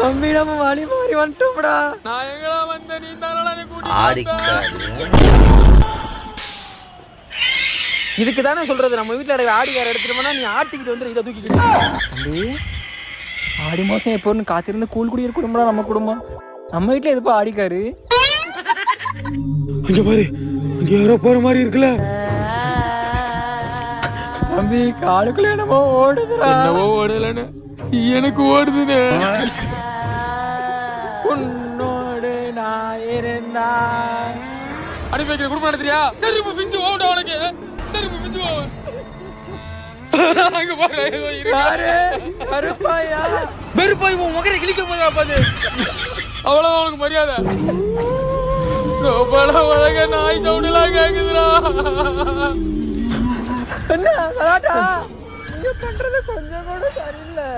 தம்பி நம்ம வழி மாறி வந்துட்டோம்டா. நான் எங்கடா வந்த நீ தானே கூட்டி இதுக்கு தானே சொல்றது நம்ம வீட்டுல இருக்கிற ஆடிக்கார எடுத்துட்டு போனா நீ ஆட்டிக்கிட்டு வந்து இதை தூக்கிக்கிட்டு. தம்பி ஆடி மாசம் எப்போன்னு காத்திருந்து கூழ் குடிக்கிற குடும்பம் நம்ம குடும்பம். நம்ம வீட்டுல எதுப்பா ஆடிக்காரு? அங்க பாரு, அங்க யாரோ போற மாதிரி இருக்குல்ல. தம்பி காலுக்குள்ள என்னமோ ஓடுதுடா. என்னவோ ஓடலன்னு எனக்கு ஓடுதுன்னு. உன்னோடு நான் இருந்தா அடி வைக்கிற குடும்பம் நடத்துறியா? திரும்ப பிஞ்சு ஓட உனக்கு திரும்ப பிஞ்சு ஓ. அங்க பாரு ஏதோ யாரு கருப்பாயா? வெறுப்பாய் உன் மகரை கிழிக்க போதா பாரு. அவ்வளவு உனக்கு மரியாதை. உலக நாய் சவுண்டெல்லாம் கேக்குதுடா. என்ன கலாட்டா? நீங்க பண்றது கொஞ்சம் கூட சரியில்லை.